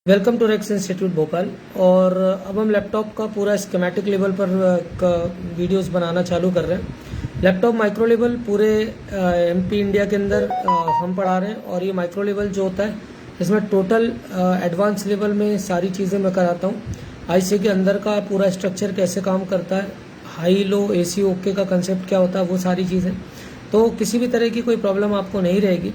Welcome to Rex institute Bhopal. और अब हम लैपटॉप का पूरा स्कीमेटिक लेवल पर वीडियोस बनाना चालू कर रहे हैं। लैपटॉप माइक्रो लेवल पूरे एमपी इंडिया के अंदर हम पढ़ा रहे हैं। और ये माइक्रो लेवल जो होता है इसमें टोटल एडवांस लेवल में सारी चीज़ें मैं कराता हूँ। आईसी के अंदर का पूरा स्ट्रक्चर कैसे काम करता है, हाई लो एसी ओके का कंसेप्ट क्या होता है, वो सारी चीज़ें। तो किसी भी तरह की कोई प्रॉब्लम आपको नहीं रहेगी।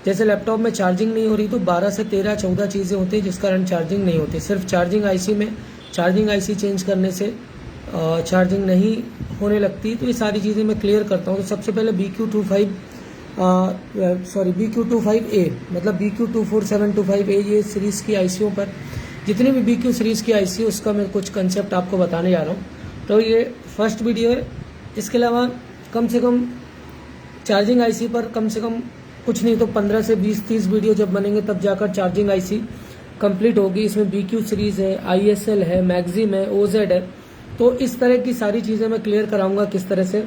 जैसे लैपटॉप में चार्जिंग नहीं हो रही तो 12 से 13 14 चीज़ें होती हैं जिस कारण चार्जिंग नहीं होती। सिर्फ चार्जिंग आईसी में चार्जिंग आईसी चेंज करने से चार्जिंग नहीं होने लगती। तो ये सारी चीज़ें मैं क्लियर करता हूँ। तो सबसे पहले BQ25 BQ25A मतलब BQ24725A ये सीरीज़ की आईसीओ पर जितनी भी BQ सीरीज़ की आईसी उसका मैं कुछ कंसेप्ट आपको बताने जा रहा हूँ। तो ये फर्स्ट वीडियो है। इसके अलावा कम से कम चार्जिंग आईसी पर कम से कम कुछ नहीं तो 15 से 20-30 वीडियो जब बनेंगे तब जाकर चार्जिंग आईसी कंप्लीट होगी। इसमें BQ सीरीज़ है, ISL है, मैग्जिम है, OZ है। तो इस तरह की सारी चीज़ें मैं क्लियर कराऊंगा किस तरह से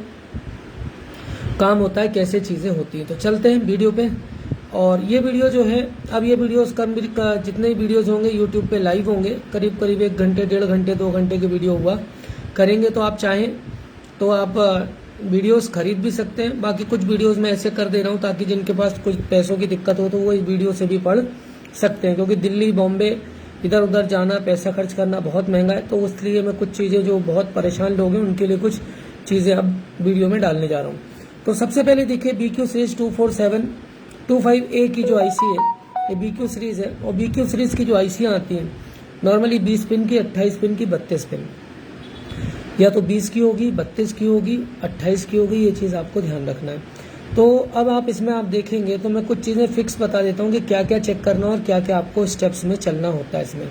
काम होता है, कैसे चीज़ें होती हैं। तो चलते हैं वीडियो पे। और ये वीडियो जो है, अब ये वीडियोस जितने वीडियोस होंगे यूट्यूब पे लाइव होंगे, करीब करीब 1 घंटे 1.5 घंटे 2 घंटे के वीडियो हुआ करेंगे। तो आप चाहें तो आप वीडियोस खरीद भी सकते हैं। बाकी कुछ वीडियोस मैं ऐसे कर दे रहा हूँ ताकि जिनके पास कुछ पैसों की दिक्कत हो तो वो इस वीडियो से भी पढ़ सकते हैं, क्योंकि दिल्ली बॉम्बे इधर उधर जाना, पैसा खर्च करना बहुत महंगा है। तो इसलिए मैं कुछ चीज़ें जो बहुत परेशान लोग हैं उनके लिए कुछ चीज़ें अब वीडियो में डालने जा रहा हूँ। तो सबसे पहले देखिए BQ सीरीज 24725A की जो आईसी है ये BQ सीरीज है। और BQ सीरीज की जो आईसियाँ आती हैं नॉर्मली 20 पिन की, 28 पिन की, 32 पिन, या तो 20 की होगी, 32 की होगी, 28 की होगी। ये चीज़ आपको ध्यान रखना है। तो अब आप इसमें आप देखेंगे तो मैं कुछ चीज़ें फिक्स बता देता हूँ कि क्या क्या चेक करना और क्या क्या आपको स्टेप्स में चलना होता है इसमें।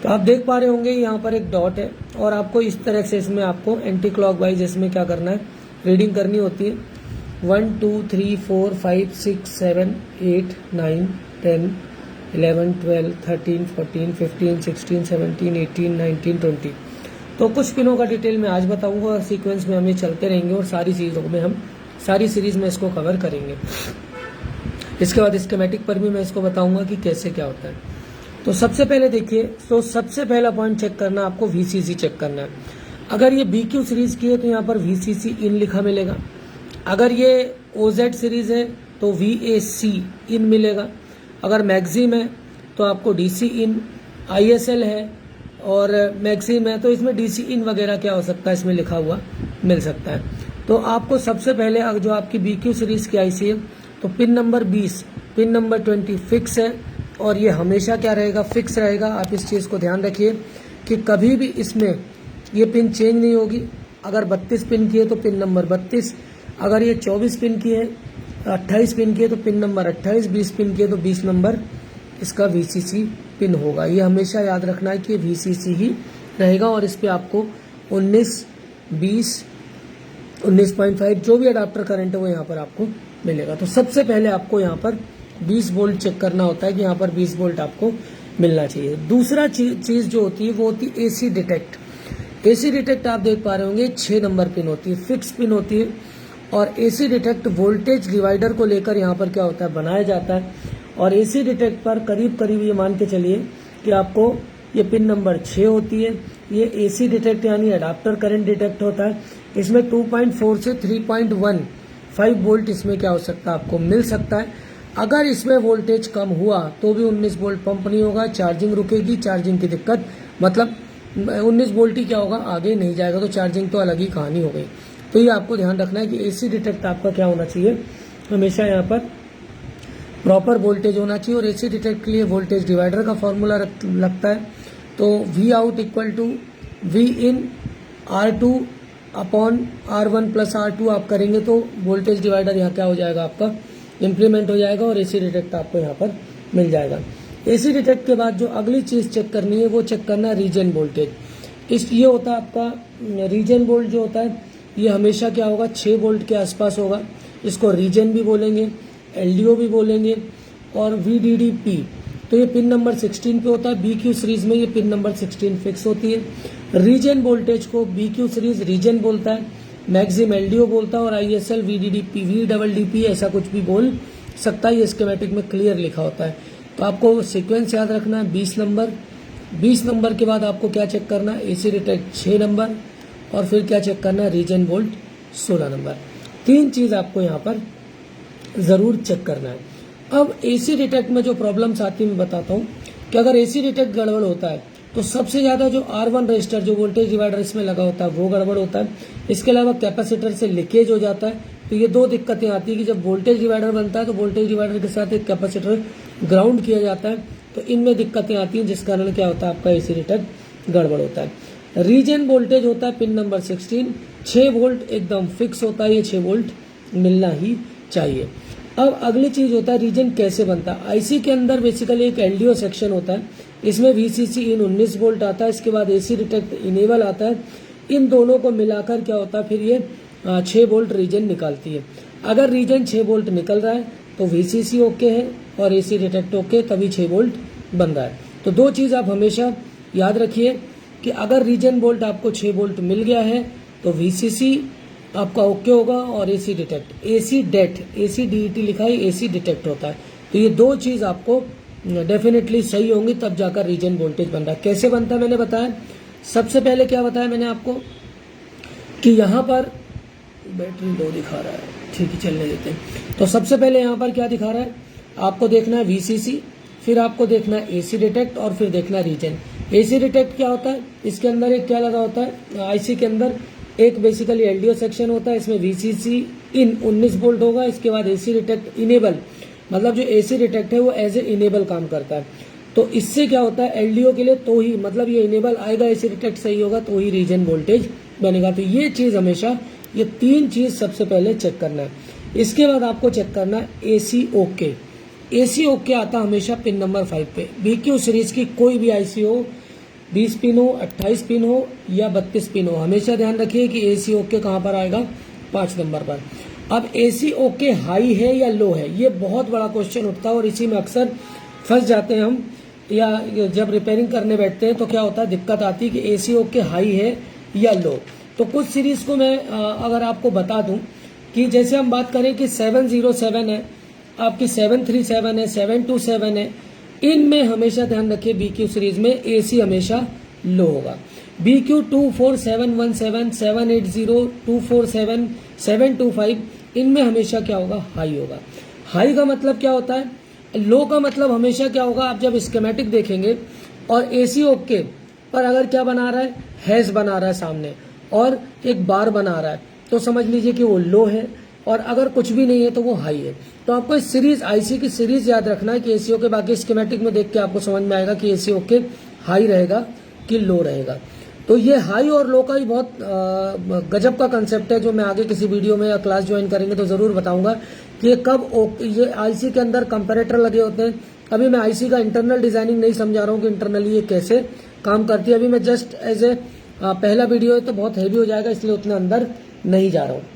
तो आप देख पा रहे होंगे यहाँ पर एक डॉट है और आपको इस तरह से इसमें आपको एंटी क्लॉकवाइज इसमें क्या करना है, रीडिंग करनी होती है। 1 2 3 4 5 6 7 8 9 10 11 12 13 14 15 16 17 18 19 20। तो कुछ पिनों का डिटेल मैं आज बताऊंगा और सीक्वेंस में हम ये चलते रहेंगे और सारी चीज़ों में हम सारी सीरीज़ में इसको कवर करेंगे। इसके बाद स्कीमेटिक पर भी मैं इसको बताऊंगा कि कैसे क्या होता है। तो सबसे पहले देखिए, तो सबसे पहला पॉइंट चेक करना आपको VCC चेक करना है। अगर ये BQ सीरीज़ की है तो यहाँ पर VCC इन लिखा मिलेगा। अगर ये OZ सीरीज़ है तो VAC इन मिलेगा। अगर मैग्जिम है तो आपको DC इन, ISL है और मैक्सिम है तो इसमें DC इन वगैरह क्या हो सकता है इसमें लिखा हुआ मिल सकता है। तो आपको सबसे पहले जो आपकी BQ सीरीज़ की आईसी है तो pin number 20, pin number 20 fix है और ये हमेशा क्या रहेगा, फिक्स रहेगा। आप इस चीज़ को ध्यान रखिए कि कभी भी इसमें ये पिन चेंज नहीं होगी। अगर 32 पिन की है तो पिन नंबर 32, अगर ये 24 पिन की है, 28 पिन की है तो पिन नंबर 28, 20 पिन की है तो 20 नंबर इसका VCC पिन होगा। ये हमेशा याद रखना है कि VCC ही रहेगा। और इस पे आपको 19, 20, 19.5 जो भी अडाप्टर करंट है वो यहाँ पर आपको मिलेगा। तो सबसे पहले आपको यहाँ पर 20 वोल्ट चेक करना होता है कि यहाँ पर 20 वोल्ट आपको मिलना चाहिए। दूसरा चीज़ जो होती है वो होती है AC डिटेक्ट। AC डिटेक्ट आप देख पा रहे होंगे 6 नंबर पिन होती है, फिक्स पिन होती है। और AC डिटेक्ट वोल्टेज डिवाइडर को लेकर यहाँ पर क्या होता है, बनाया जाता है। और AC डिटेक्ट पर करीब करीब ये मान के चलिए कि आपको ये पिन नंबर 6 होती है। ये AC डिटेक्ट यानी अडाप्टर करंट डिटेक्ट होता है। इसमें 2.4 से 3.15 वोल्ट इसमें क्या हो सकता है, आपको मिल सकता है। अगर इसमें वोल्टेज कम हुआ तो भी 19 वोल्ट पंप नहीं होगा, चार्जिंग रुकेगी, चार्जिंग की दिक्कत, मतलब 19 वोल्ट ही क्या होगा, आगे नहीं जाएगा। तो चार्जिंग तो अलग ही कहानी हो गई। तो ये आपको ध्यान रखना है कि AC डिटेक्ट आपका क्या होना चाहिए, हमेशा यहाँ पर प्रॉपर वोल्टेज होना चाहिए। और AC डिटेक्ट के लिए वोल्टेज डिवाइडर का फॉर्मूला लगता है। तो V out equal to V in R2 upon R1 plus R2 आप करेंगे तो वोल्टेज डिवाइडर यहाँ क्या हो जाएगा, आपका इम्प्लीमेंट हो जाएगा और AC डिटेक्ट आपको यहाँ पर मिल जाएगा। AC डिटेक्ट के बाद जो अगली चीज़ चेक करनी है वो चेक करना है रीजन वोल्टेज। ये होता है आपका रीजन वोल्ट जो होता है ये हमेशा क्या होगा, 6 वोल्ट के आसपास होगा। इसको रीजन भी बोलेंगे, LDO भी बोलेंगे और VDDP। तो ये पिन नंबर 16 पे होता है। BQ सीरीज में ये पिन नंबर 16 फिक्स होती है। रीजन वोल्टेज को BQ सीरीज रीजन बोलता है, मैक्सिम LDO बोलता है और ISL VDDP VDDP ऐसा कुछ भी बोल सकता है। ये स्कीमेटिक में क्लियर लिखा होता है। तो आपको सीक्वेंस याद रखना है 20 नंबर। 20 नंबर के बाद आपको क्या चेक करना है, एसी डिटेक्ट 6 नंबर, और फिर क्या चेक करना है, रीजन वोल्ट 16 नंबर। 3 चीज़ आपको यहाँ पर ज़रूर चेक करना है। अब एसी डिटेक्ट में जो प्रॉब्लम्स आती है मैं बताता हूँ कि अगर एसी डिटेक्ट गड़बड़ होता है तो सबसे ज़्यादा जो R1 रजिस्टर जो वोल्टेज डिवाइडर इसमें लगा होता है वो गड़बड़ होता है। इसके अलावा कैपेसिटर से लीकेज हो जाता है। तो ये 2 दिक्कतें आती है कि जब वोल्टेज डिवाइडर बनता है तो वोल्टेज डिवाइडर के साथ एक कैपेसिटर ग्राउंड किया जाता है, तो इनमें दिक्कतें आती हैं, जिस कारण क्या होता है, आपका एसी डिटेक्ट गड़बड़ होता है। रीजन वोल्टेज होता है पिन नंबर 16, 6 वोल्ट एकदम फिक्स होता है, ये 6 वोल्ट मिलना ही चाहिए। अब अगली चीज होता है रीजन कैसे बनता है। आईसी के अंदर बेसिकली एक एलडीओ सेक्शन होता है, इसमें वीसीसी इन 19 वोल्ट आता है, इसके बाद एसी डिटेक्ट इनेबल आता है। इन दोनों को मिलाकर क्या होता है, फिर ये 6 वोल्ट रीजन निकालती है। अगर रीजन 6 वोल्ट निकल रहा है तो वीसीसी ओके है और एसी डिटेक्ट ओके, तभी 6 वोल्ट बन रहा है। तो 2 चीज आप हमेशा याद रखिए कि अगर रीजन वोल्ट आपको 6 वोल्ट मिल गया है तो वीसीसी आपका ओके होगा और एसी डिटेक्ट, एसी डेट, एसी डीईटी लिखा है, एसी डिटेक्ट होता है। तो ये 2 चीज आपको डेफिनेटली सही होंगी, तब जाकर रीजन वोल्टेज बन रहा है। कैसे बनता है मैंने बताया। सबसे पहले क्या बताया मैंने आपको कि यहाँ पर बैटरी लो दिखा रहा है, ठीक है चलने देते हैं। तो सबसे पहले यहाँ पर क्या दिखा रहा है, आपको देखना है वीसीसी, फिर आपको देखना है एसी डिटेक्ट और फिर देखना है रीजन। एसी डिटेक्ट क्या होता है, इसके अंदर एक क्या लगा होता है, आईसी के अंदर एक बेसिकली एलडीओ सेक्शन होता है, इसमें वीसीसी इन 19 वोल्ट होगा। इसके बाद एसी डिटेक्ट इनेबल, मतलब जो एसी डिटेक्ट है वो एज ए इनेबल काम करता है। तो इससे क्या होता है, एलडीओ के लिए तो ही, मतलब ये इनेबल आएगा, एसी डिटेक्ट सही होगा तो ही रीजन वोल्टेज बनेगा। तो ये चीज हमेशा, ये 3 चीज सबसे पहले चेक करना है। इसके बाद आपको चेक करना है एसी ओके। एसी ओके आता हमेशा पिन नंबर 5 पे। बीक्यू सीरीज की कोई भी आईसी हो, 20 पिन हो, 28 पिन हो या 32 पिन हो, हमेशा ध्यान रखिए कि एसी ओके कहाँ पर आएगा, 5 नंबर पर। अब एसी ओके हाई है या लो है, ये बहुत बड़ा क्वेश्चन उठता है और इसी में अक्सर फंस जाते हैं हम, या जब रिपेयरिंग करने बैठते हैं तो क्या होता है, दिक्कत आती है कि एसी ओके हाई है या लो। तो कुछ सीरीज को मैं अगर आपको बता दूं कि जैसे हम बात करें कि 707 है, आपकी 737 है, 727 है, इनमें हमेशा ध्यान रखिए बीक्यू सीरीज में एसी हमेशा लो होगा। BQ 24717, 780, 247, 725, इनमें हमेशा क्या होगा, हाई होगा। हाई का मतलब क्या होता है, लो का मतलब हमेशा क्या होगा, आप जब स्कीमेटिक देखेंगे और एसी ओके पर अगर क्या बना रहा है, हैज बना रहा है सामने और एक बार बना रहा है, तो समझ लीजिए कि वो लो है, और अगर कुछ भी नहीं है तो वो हाई है। तो आपको इस सीरीज, आईसी की सीरीज याद रखना है कि एसी ओके, बाकी स्कीमेटिक में देख के आपको समझ में आएगा कि एसी ओके हाई रहेगा कि लो रहेगा। तो ये हाई और लो का ही बहुत गजब का कंसेप्ट है, जो मैं आगे किसी वीडियो में या क्लास ज्वाइन करेंगे तो जरूर बताऊंगा कि कब ये आईसी के अंदर कंपैरेटर लगे होते हैं। अभी मैं आईसी का इंटरनल डिजाइनिंग नहीं समझा रहा हूँ कि इंटरनली ये कैसे काम करती है, अभी मैं जस्ट एज ए पहला वीडियो है तो बहुत हैवी हो जाएगा, इसलिए उतना अंदर नहीं जा रहा हूँ।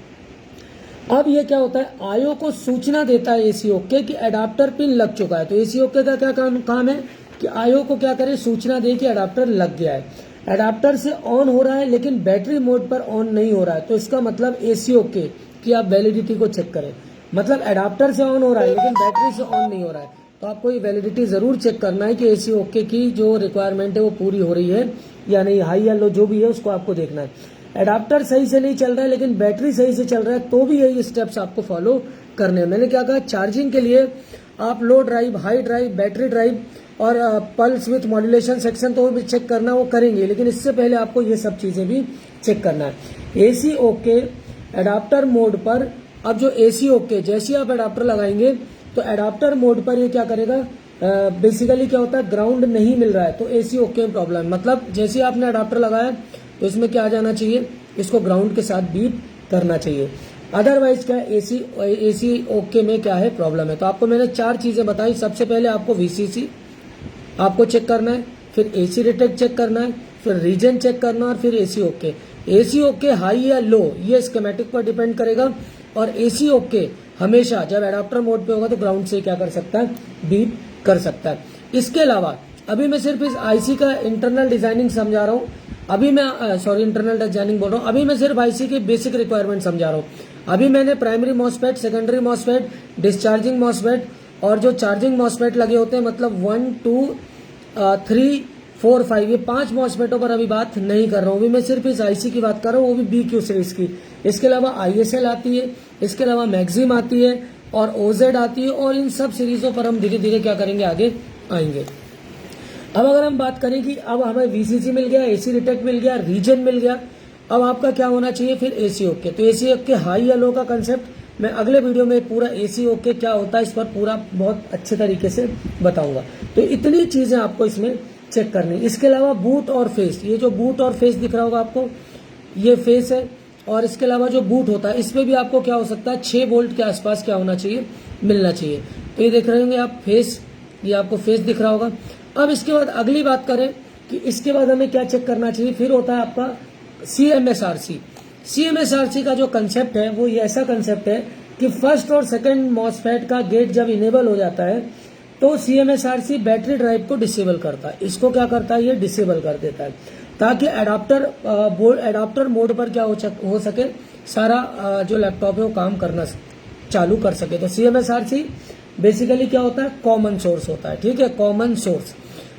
अब ये क्या होता है, आईओ को सूचना देता है एसी ओके कि एडाप्टर पिन लग चुका है। तो एसी ओके का क्या काम है कि आईओ को क्या करे, सूचना दे कि एडाप्टर लग गया है। एडाप्टर से ऑन हो रहा है लेकिन बैटरी मोड पर ऑन नहीं हो रहा है, तो इसका मतलब एसी ओके कि आप वैलिडिटी को चेक करें। मतलब एडाप्टर से ऑन हो रहा है लेकिन बैटरी से ऑन नहीं हो रहा है, तो आपको ये वैलिडिटी जरूर चेक करना है कि एसी ओके की जो रिक्वायरमेंट है वो पूरी हो रही है या नहीं, हाई या लो जो भी है उसको आपको देखना है। एडाप्टर सही से नहीं चल रहा है लेकिन बैटरी सही से चल रहा है, तो भी यही स्टेप्स आपको फॉलो करने हैं। मैंने क्या कहा, चार्जिंग के लिए आप low drive, high drive, battery drive और पल्स विथ मॉड्यूलेशन सेक्शन तो भी चेक करना, वो करेंगे, लेकिन इससे पहले आपको ये सब चीजें भी चेक करना है। एसी ओके एडाप्टर मोड पर, अब जो एसी ओके जैसे आप एडाप्टर लगाएंगे तो एडाप्टर मोड पर ये क्या करेगा, बेसिकली क्या होता है, ग्राउंड नहीं मिल रहा है तो एसी ओके में प्रॉब्लम है। मतलब जैसे आपने एडाप्टर लगाया तो इसमें क्या आ जाना चाहिए, इसको ग्राउंड के साथ बीट करना चाहिए। अदरवाइज क्या एसी ओके में क्या है, प्रॉब्लम है। तो आपको मैंने 4 चीजें बताई। सबसे पहले आपको वीसीसी आपको चेक करना है, फिर एसी डिटेक्ट चेक करना है, फिर रीजन चेक करना है और फिर AC okay. AC okay high या लो ये स्कीमेटिक पर डिपेंड करेगा, और एसी ओके हमेशा जब एडाप्टर मोड पे होगा तो ग्राउंड से क्या कर सकता है, बीट कर सकता है। इसके अलावा अभी मैं सिर्फ इस आईसी का इंटरनल डिजाइनिंग समझा रहा हूँ, अभी मैं इंटरनल डिजाइनिंग बोल रहा हूँ, अभी मैं सिर्फ आईसी की बेसिक रिक्वायरमेंट समझा रहा हूँ। अभी मैंने primary MOSFET, secondary MOSFET, discharging MOSFET और जो चार्जिंग मॉसफेट लगे होते हैं, मतलब 1 2 3 4 5, ये 5 मॉसफेटों पर अभी बात नहीं कर रहा हूँ। अभी मैं सिर्फ इस आईसी की बात कर रहा हूँ, वो भी BQ सीरीज की। इसके अलावा ISL आती है, इसके अलावा मैक्सिम आती है और OZ आती है, और इन सब सीरीजों पर हम धीरे धीरे क्या करेंगे, आगे आएंगे। अब अगर हम बात करें कि अब हमें VCC मिल गया, AC डिटेक्ट मिल गया, रीजन मिल गया, अब आपका क्या होना चाहिए फिर AC ओके। तो AC ओके हाई या लो का कंसेप्ट मैं अगले वीडियो में पूरा AC ओके क्या होता है इस पर पूरा बहुत अच्छे तरीके से बताऊंगा। तो इतनी चीजें आपको इसमें चेक करनी। इसके अलावा बूट और फेस, ये जो बूट और फेस दिख रहा होगा आपको, ये फेस है, और इसके अलावा जो बूट होता है इसमें भी आपको क्या हो सकता है, 6 वोल्ट के आसपास क्या होना चाहिए, मिलना चाहिए। तो ये देख रहे होंगे आप फेस, ये आपको फेस दिख रहा होगा। अब इसके बाद अगली बात करें कि इसके बाद हमें क्या चेक करना चाहिए, फिर होता है आपका CMSRC। CMSRC का जो कंसेप्ट है वो ये ऐसा कंसेप्ट है कि फर्स्ट और सेकंड मॉसफेट का गेट जब इनेबल हो जाता है तो CMSRC बैटरी ड्राइव को डिसेबल करता है। इसको क्या करता है, ये डिसेबल कर देता है, ताकि एडाप्टर मोड पर क्या हो सके, सारा जो लैपटॉप है वो काम करना चालू कर सके। तो CMSRC बेसिकली क्या होता है, कॉमन सोर्स होता है, ठीक है, कॉमन सोर्स।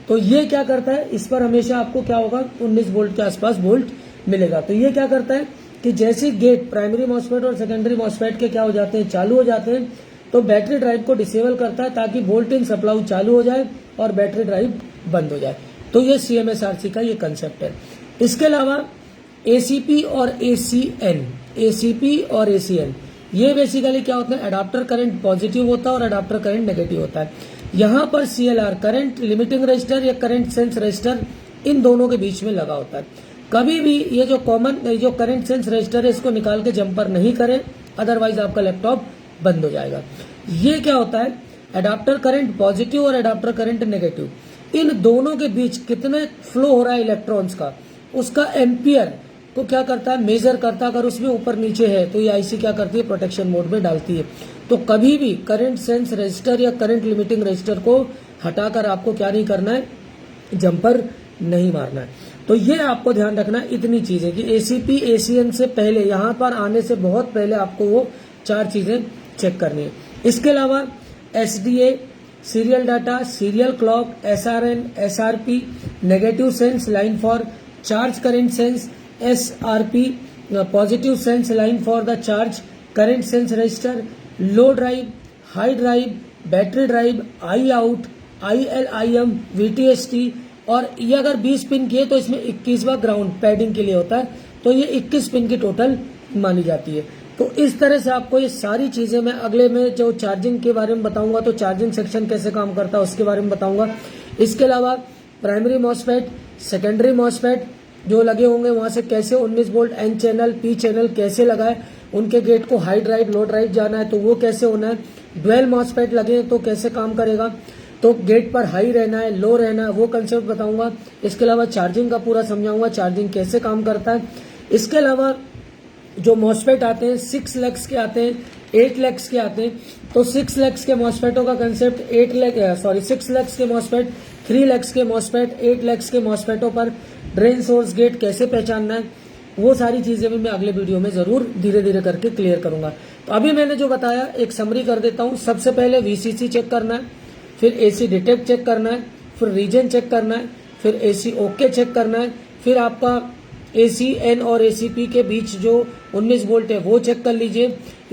तो ये क्या करता है, इस पर हमेशा आपको क्या होगा, 19 वोल्ट के आसपास वोल्ट मिलेगा। तो ये क्या करता है कि जैसे गेट प्राइमरी मॉसफेट और सेकेंडरी मॉसफेट के क्या हो जाते हैं, चालू हो जाते हैं, तो बैटरी ड्राइव को डिसेबल करता है ताकि वोल्ट इन सप्लाई चालू हो जाए और बैटरी ड्राइव बंद हो जाए। तो ये CMSRC का ये कंसेप्ट है। इसके अलावा ACP और ACN, ये बेसिकली क्या होता है, अडाप्टर करंट पॉजिटिव होता है और अडाप्टर करंट नेगेटिव होता है। यहाँ पर CLR करंट लिमिटिंग रजिस्टर या करंट सेंस रजिस्टर इन दोनों के बीच में लगा होता है। कभी भी ये जो जो करंट सेंस रजिस्टर है इसको निकाल के जंपर नहीं करें, अदरवाइज आपका लैपटॉप बंद हो जाएगा। ये क्या होता है, अडाप्टर करंट पॉजिटिव और अडाप्टर करंट नेगेटिव, इन दोनों के बीच कितने फ्लो हो रहा है इलेक्ट्रॉन्स का, उसका एम्पियर को क्या करता है, मेजर करता है। अगर उसमें ऊपर नीचे है तो ये आईसी क्या करती है, प्रोटेक्शन मोड में डालती है। तो कभी भी करंट सेंस रजिस्टर या करंट लिमिटिंग रजिस्टर को हटाकर आपको क्या नहीं करना है, जंपर नहीं मारना है। तो ये आपको ध्यान रखना है इतनी चीजें कि ACP ACN से पहले, यहाँ पर आने से बहुत पहले आपको वो 4 चीजें चेक करनी है। इसके अलावा SDA, serial data, serial clock, SRN, SRP, negative sense line for charge current sense, SRP, positive sense line for the charge current sense register, low drive, high drive, battery drive, I out, ILIM, VTST, और ये अगर 20 pin की है तो इसमें 21वां ground padding के लिए होता है। तो ये 21 पिन की टोटल मानी जाती है। तो इस तरह से आपको ये सारी चीजें मैं अगले में जो चार्जिंग के बारे में बताऊंगा, तो चार्जिंग सेक्शन कैसे काम करता है उसके बारे में बताऊंगा। इसके अलावा प्राइमरी मॉसफेट, सेकेंडरी मॉसफेट जो लगे होंगे वहां से कैसे 19 volt N channel P channel कैसे लगाए, उनके गेट को हाई ड्राइव लो ड्राइव जाना है तो वो कैसे होना है, ड्वेल मॉसफेट लगे तो कैसे काम करेगा, तो गेट पर हाई रहना है लो रहना है वो कंसेप्ट बताऊंगा। इसके अलावा चार्जिंग का पूरा समझाऊंगा, चार्जिंग कैसे काम करता है। इसके अलावा जो मॉसफेट आते हैं 6 लैक्स के आते हैं, 8 लैक्स के आते हैं। तो 6 लैक्स के मॉसफेटों का कंसेप्ट 6 लैक्स के मॉसफेट, 3 लैक्स के मॉसफेट, 8 लैक्स के मॉसफेटों पर ड्रेन सोर्स गेट कैसे पहचानना है, वो सारी चीजें भी मैं अगले वीडियो में जरूर धीरे धीरे करके क्लियर करूंगा। तो अभी मैंने जो बताया एक समरी कर देता हूं। सबसे पहले VCC चेक करना है, फिर AC डिटेक्ट चेक करना है, फिर रीजन चेक करना है, फिर AC ओके चेक करना है, फिर आपका ACN और ACP के बीच जो 19 वोल्ट है वो चेक कर लीजिए।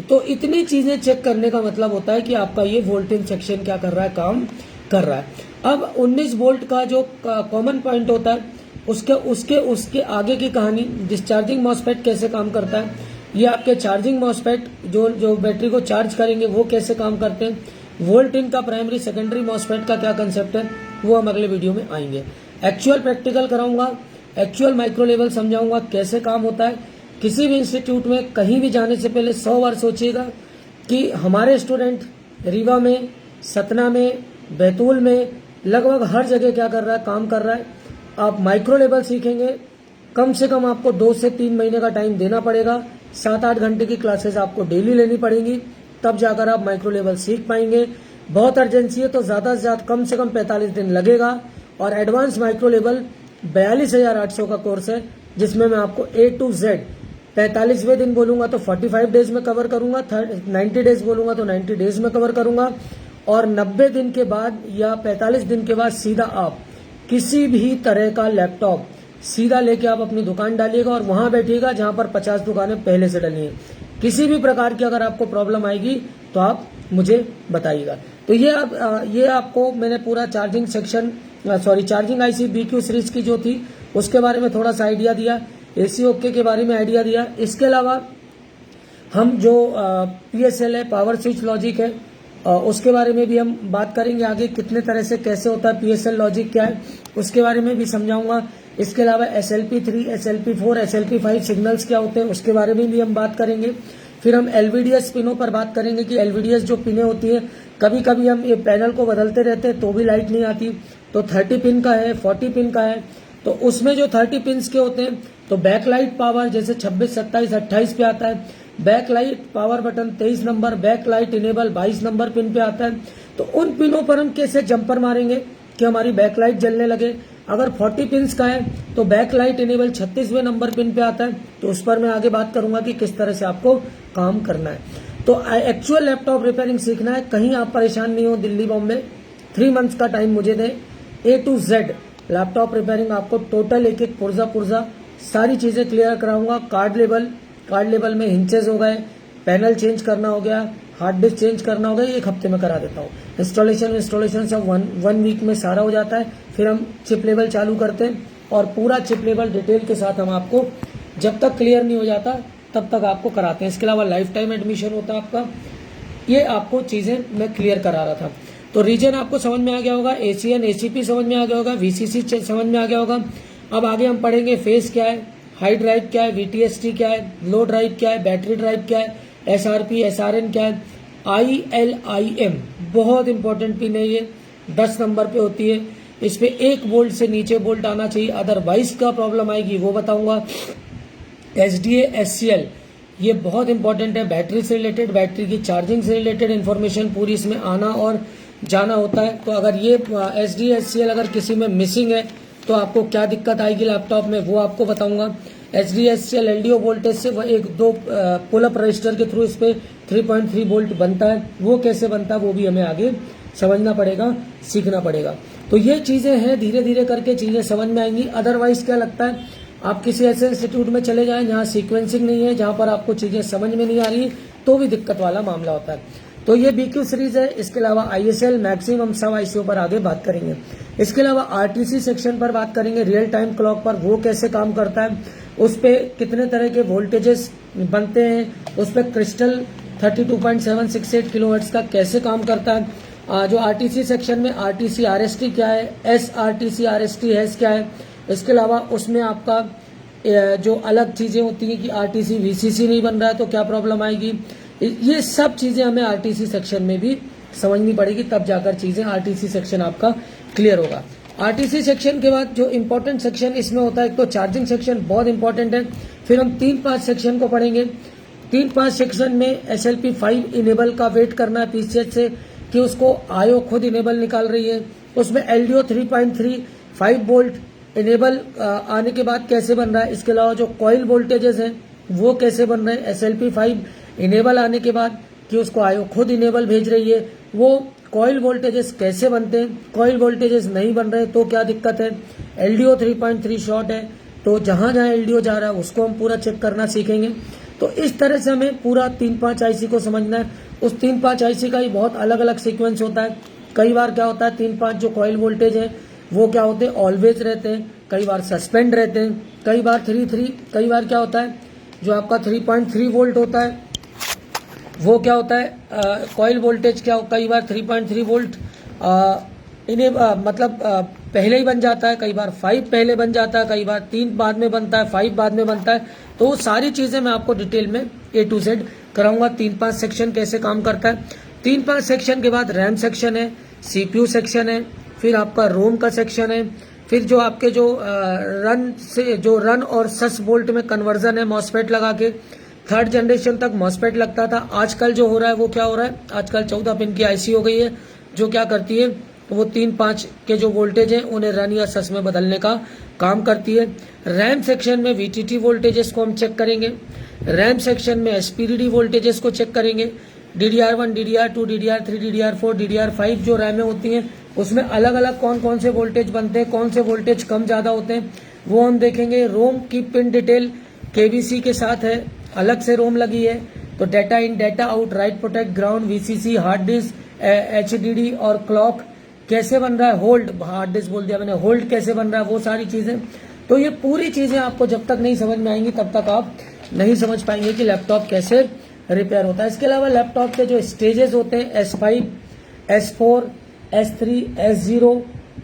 तो इतनी चीजें चेक करने का मतलब होता है कि आपका ये वोल्टेज सेक्शन क्या कर रहा है, काम कर रहा है। अब 19 वोल्ट का जो कॉमन पॉइंट होता है उसके आगे की कहानी, डिस्चार्जिंग मॉसफेट कैसे काम करता है, ये आपके चार्जिंग मॉसफेट जो बैटरी को चार्ज करेंगे वो कैसे काम करते हैं, वोल्ट इन का प्राइमरी सेकेंडरी मॉसफेट का क्या कंसेप्ट है, वो हम अगले वीडियो में आएंगे। एक्चुअल प्रैक्टिकल कराऊंगा, एक्चुअल माइक्रो लेवल समझाऊंगा कैसे काम होता है। किसी भी इंस्टीट्यूट में कहीं भी जाने से पहले 100 बार सोचिएगा कि हमारे स्टूडेंट रीवा में, सतना में, बैतूल में, लगभग हर जगह क्या कर रहा है, काम कर रहा है। आप माइक्रो लेवल सीखेंगे, कम से कम आपको 2 से 3 महीने का टाइम देना पड़ेगा। 7-8 घंटे की क्लासेस आपको डेली लेनी पड़ेंगी, तब जाकर आप माइक्रो लेवल सीख पाएंगे। बहुत अर्जेंसी है तो ज्यादा से ज्यादा कम से कम 45 दिन लगेगा। और एडवांस माइक्रो लेवल 42,800 का कोर्स है, जिसमें मैं आपको A to Z 45वें दिन बोलूंगा तो 45 डेज में कवर करूंगा, 90 डेज बोलूंगा तो 90 डेज में कवर करूंगा, और 90 दिन के बाद या 45 दिन के बाद सीधा आप किसी भी तरह का लैपटॉप सीधा लेके आप अपनी दुकान डालिएगा और वहां बैठिएगा जहां पर 50 दुकानें पहले से डली हैं। किसी भी प्रकार की अगर आपको प्रॉब्लम आएगी तो आप मुझे बताइएगा। तो ये आपको मैंने पूरा charging section charging IC BQ series की जो थी उसके बारे में थोड़ा सा आइडिया दिया, AC ओके के बारे में आइडिया दिया। इसके अलावा हम जो PSL है, पावर स्विच लॉजिक है, उसके बारे में भी हम बात करेंगे आगे, कितने तरह से कैसे होता है PSL लॉजिक क्या है उसके बारे में भी समझाऊंगा। इसके अलावा SLP3, SLP4, SLP5 सिग्नल्स क्या होते हैं उसके बारे में भी हम बात करेंगे। फिर हम LVDS पिनों पर बात करेंगे कि LVDS जो पिनें होती है, कभी कभी हम ये पैनल को बदलते रहते हैं तो भी लाइट नहीं आती, तो 30 पिन का है, 40 पिन का है। तो उसमें जो 30 पिन के होते हैं तो बैकलाइट पावर जैसे 26, 27, 28 पे आता है, backlight power button 23 number, backlight enable 22 number pin पे आता है। तो उन पिनों पर हम कैसे जंपर मारेंगे कि हमारी बैकलाइट जलने लगे। अगर 40 पिन्स का है तो बैकलाइट इनेबल 36वें नंबर पिन पे आता है, तो उस पर मैं आगे बात करूंगा कि किस तरह से आपको काम करना है। तो एक्चुअल लैपटॉप रिपेयरिंग सीखना है, कहीं आप परेशान नहीं हो, दिल्ली बॉम्बे 3 मंथ्स का टाइम मुझे दें, A to Z laptop repairing आपको टोटल एक एक पुर्जा सारी चीजें क्लियर कराऊंगा। कार्ड लेवल में हिंचेस हो गए, पैनल चेंज करना हो गया, हार्ड डिस्क चेंज करना हो गया, 1 हफ्ते में करा देता हूँ। इंस्टॉलेशन सब वन वीक में सारा हो जाता है। फिर हम चिप लेवल चालू करते हैं और पूरा चिप लेवल डिटेल के साथ हम आपको जब तक क्लियर नहीं हो जाता तब तक आपको कराते हैं। इसके अलावा लाइफ टाइम एडमिशन होता है आपका। ये आपको चीजें मैं क्लियर करा रहा था। तो रीजन आपको समझ में आ गया होगा, ACN ACP समझ में आ गया होगा, VCC समझ में आ गया होगा। अब आगे हम पढ़ेंगे फेज क्या है, हाई ड्राइव क्या है, VTST क्या है, लो ड्राइव क्या है, बैटरी ड्राइव क्या है, SRP SRN क्या है, ILIM बहुत इंपॉर्टेंट पिन है, ये 10 नंबर पे होती है। इस पे 1 वोल्ट से नीचे वोल्ट आना चाहिए, अदरवाइज का प्रॉब्लम आएगी वो बताऊंगा। SDA SCL ये बहुत इंपॉर्टेंट है, बैटरी से रिलेटेड, बैटरी की चार्जिंग से रिलेटेड इन्फॉर्मेशन पूरी इसमें आना और जाना होता है। तो अगर ये SDA SCL अगर किसी में मिसिंग है तो आपको क्या दिक्कत आएगी लैपटॉप में वो आपको बताऊंगा। SDA SCL LDO वोल्टेज से वो 1-2 पुल अप रजिस्टर के थ्रू इस पे 3.3 वोल्ट बनता है, वो कैसे बनता है वो भी हमें आगे समझना पड़ेगा, सीखना पड़ेगा। तो ये चीजें हैं, धीरे धीरे करके चीजें समझ में आएंगी। अदरवाइज क्या लगता है, आप किसी ऐसे इंस्टीट्यूट में चले जाएं जहां सीक्वेंसिंग नहीं है, जहां पर आपको चीजें समझ में नहीं आ रही, तो भी दिक्कत वाला मामला होता है। तो ये BQ सीरीज है। इसके अलावा ISL मैक्सिमम सब ICO पर आगे बात करेंगे। इसके अलावा RTC सेक्शन पर बात करेंगे, रियल टाइम क्लॉक पर वो कैसे काम करता है, उस पे कितने तरह के वोल्टेजेस बनते हैं, उस पे क्रिस्टल 32.768 किलोहर्ट्ज का कैसे काम करता है। जो RTC सेक्शन में RTC RST क्या है, SRTC RST हैश क्या है। इसके अलावा उसमें आपका जो अलग चीजें होती हैं कि RTC VCC नहीं बन रहा है तो क्या प्रॉब्लम आएगी, ये सब चीजें हमें RTC सेक्शन में भी समझनी पड़ेगी, तब जाकर चीजें RTC सेक्शन आपका क्लियर होगा। RTC सेक्शन के बाद जो इम्पोर्टेंट सेक्शन इसमें होता है, तो चार्जिंग सेक्शन बहुत इंपॉर्टेंट है। फिर हम 3-5 सेक्शन को पढ़ेंगे। 3-5 सेक्शन में SLP5 इनेबल का वेट करना है पीछे से कि उसको IO खुद इनेबल निकाल रही है। उसमें LDO 3.3 5 वोल्ट इनेबल आने के बाद कैसे बन रहा है। इसके अलावा जो कॉइल वोल्टेजेस हैं वो कैसे बन रहे हैं, SLP5 इनेबल आने के बाद कि उसको IO खुद इनेबल भेज रही है, वो कॉइल वोल्टेजेस कैसे बनते हैं, कॉइल वोल्टेजेस नहीं बन रहे तो क्या दिक्कत है। LDO 3.3 शॉर्ट है, तो जहां जहां LDO जा रहा है उसको हम पूरा चेक करना सीखेंगे। तो इस तरह से हमें पूरा 3-5 IC को समझना है। उस 3-5 IC का ही बहुत अलग अलग सीक्वेंस होता है। कई बार क्या होता है, 3-5 जो कॉइल वोल्टेज है वो क्या होते हैं, ऑलवेज रहते हैं, कई बार सस्पेंड रहते हैं, कई बार 3-3, कई बार क्या होता है जो आपका 3.3 वोल्ट होता है वो क्या होता है, कॉइल वोल्टेज क्या, कई बार 3.3 वोल्ट इन्हें पहले ही बन जाता है, कई बार 5 पहले बन जाता है, कई बार 3 बाद में बनता है, 5 बाद में बनता है। तो वो सारी चीजें मैं आपको डिटेल में A to Z कराऊंगा। 3-5 सेक्शन कैसे काम करता है। 3-5 सेक्शन के बाद रैम सेक्शन है, CPU सेक्शन है, फिर आपका रोम का सेक्शन है, फिर जो आपके जो रन और सस वोल्ट में कन्वर्जन है मॉसफेट लगा के, 3rd जनरेशन तक मॉसफेट लगता था। आजकल जो हो रहा है वो क्या हो रहा है, आजकल 14 पिन की IC हो गई है जो क्या करती है, तो वो 3-5 के जो वोल्टेज हैं उन्हें रन या सस में बदलने का काम करती है। रैम सेक्शन में VTT वोल्टेजेस को हम चेक करेंगे, रैम सेक्शन में SPDD वोल्टेजेस को चेक करेंगे, DDR1, DDR2, DDR3, DDR4, DDR5 जो रैमें होती हैं उसमें अलग अलग कौन कौन से वोल्टेज बनते हैं, कौन से वोल्टेज कम ज़्यादा होते हैं वो हम देखेंगे। रोम की पिन डिटेल KBC के साथ है, अलग से रोम लगी है। तो data in, data out, right protect, ground, VCC, hard disk, HDD और क्लॉक कैसे बन रहा है, होल्ड, हार्ड डिस्क बोल दिया मैंने, होल्ड कैसे बन रहा है, वो सारी चीज़ें। तो ये पूरी चीज़ें आपको जब तक नहीं समझ में आएंगी तब तक आप नहीं समझ पाएंगे कि लैपटॉप कैसे रिपेयर होता है। इसके अलावा लैपटॉप के जो स्टेजेस होते हैं S5, S4, S3, S0,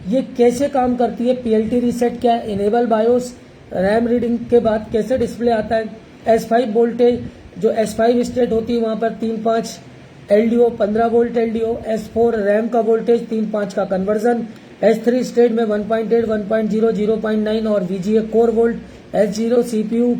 ये कैसे काम करती है, PLT रीसेट क्या है, इनेबल बायोस, रैम रीडिंग के बाद कैसे डिस्प्ले आता है, S5 वोल्टेज जो S5 स्टेट होती है वहाँ पर 3.5 LDO 15 volt LDO, S4 RAM का वोल्टेज 3.5 का कन्वर्जन, S3 स्टेट में 1.8, 1.0, 0.9 और VGA core volt, S0 CPU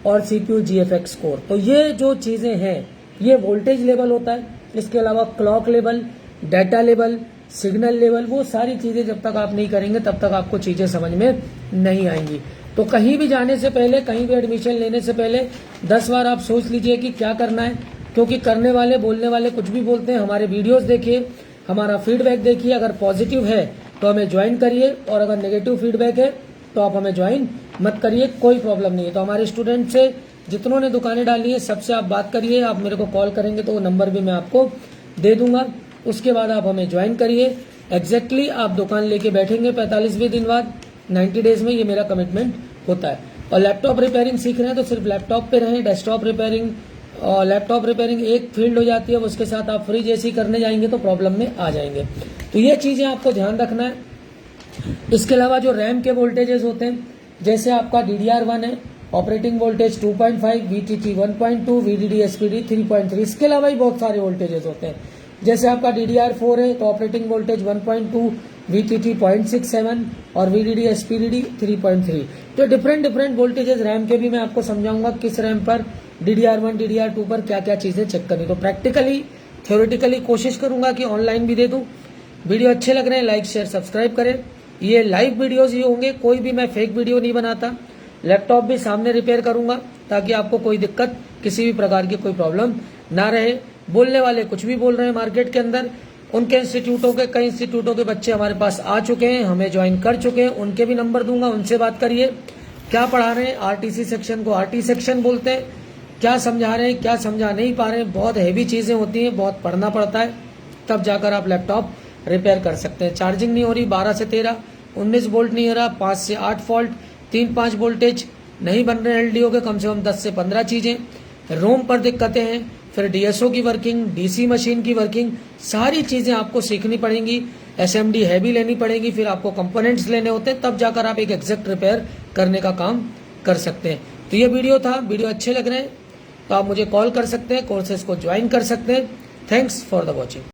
और CPU GFX कोर। तो ये जो चीज़ें हैं ये वोल्टेज लेवल होता है। इसके अलावा clock level, data level, signal level, वो सारी चीज़ें जब तक आप नहीं करेंगे तब तक आपको चीज़ें समझ में नहीं आएंगी। तो कहीं भी जाने से पहले, कहीं भी एडमिशन लेने से पहले 10 बार आप सोच लीजिए कि क्या करना है, क्योंकि करने वाले, बोलने वाले कुछ भी बोलते हैं। हमारे वीडियोस देखिए, हमारा फीडबैक देखिए, अगर पॉजिटिव है तो हमें ज्वाइन करिए और अगर नेगेटिव फीडबैक है तो आप हमें ज्वाइन मत करिए, कोई प्रॉब्लम नहीं है। तो हमारे स्टूडेंट से जितनों ने दुकानें डाली है सबसे आप बात करिए, आप मेरे को कॉल करेंगे तो वो नंबर भी मैं आपको दे दूंगा। उसके बाद आप हमें ज्वाइन करिए। एग्जैक्टली आप दुकान लेके बैठेंगे 45वें दिन बाद, 90 डेज में, ये मेरा कमिटमेंट होता है। और लैपटॉप रिपेयरिंग सीख रहे हैं तो सिर्फ लैपटॉप पे रहें। डेस्कटॉप रिपेयरिंग और लैपटॉप रिपेयरिंग एक फील्ड हो जाती है, उसके साथ आप फ्री जैसी करने जाएंगे तो प्रॉब्लम में आ जाएंगे। तो ये चीज़ें आपको ध्यान रखना है। इसके अलावा जो रैम के वोल्टेजेस होते हैं, जैसे आपका DDR1 है, operating voltage 2.5, VTT 1.2, VDD SPD 3.3। इसके अलावा ही बहुत सारे वोल्टेजेस होते हैं। जैसे आपका DDR4 है तो ऑपरेटिंग वोल्टेज 1.2, VTT 0.67 और VDD SPD 3.3। तो डिफरेंट वोल्टेजेस रैम के भी मैं आपको समझाऊंगा किस रैम पर, DDR1, DDR2 पर क्या क्या चीज़ें चेक करनी। तो प्रैक्टिकली, थ्योरेटिकली कोशिश करूंगा कि ऑनलाइन भी दे दूं। वीडियो अच्छे लग रहे हैं, लाइक शेयर सब्सक्राइब करें। ये लाइव वीडियोस ही होंगे, कोई भी मैं फेक वीडियो नहीं बनाता। लैपटॉप भी सामने रिपेयर करूंगा ताकि आपको कोई दिक्कत, किसी भी प्रकार की कोई प्रॉब्लम ना रहे। बोलने वाले कुछ भी बोल रहे हैं मार्केट के अंदर, उनके इंस्टीट्यूटों के, कई इंस्टीट्यूटों के बच्चे हमारे पास आ चुके हैं, हमें ज्वाइन कर चुके हैं, उनके भी नंबर दूंगा, उनसे बात करिए। क्या पढ़ा रहे हैं, RTC सेक्शन को RT सेक्शन बोलते हैं, क्या समझा रहे हैं, क्या समझा नहीं पा रहे हैं, बहुत हैवी चीज़ें होती हैं, बहुत पढ़ना पड़ता है, तब जाकर आप लैपटॉप रिपेयर कर सकते हैं। चार्जिंग नहीं हो रही 12 से 13, 19 वोल्ट नहीं हो रहा, 5 से 8 फॉल्ट, 3-5 वोल्टेज नहीं बन रहे LDO के, कम से कम 10 से 15 चीज़ें, रोम पर दिक्कतें हैं, फिर DSO की वर्किंग, DC मशीन की वर्किंग, सारी चीज़ें आपको सीखनी पड़ेंगी। SMD हैवी लेनी पड़ेगी, फिर आपको कंपोनेंट्स लेने होते हैं, तब जाकर आप एक एग्जैक्ट रिपेयर करने का काम कर सकते हैं। तो ये वीडियो था, वीडियो अच्छे लग रहे हैं तो आप मुझे कॉल कर सकते हैं, कोर्सेज को ज्वाइन कर सकते हैं। Thanks for the watching.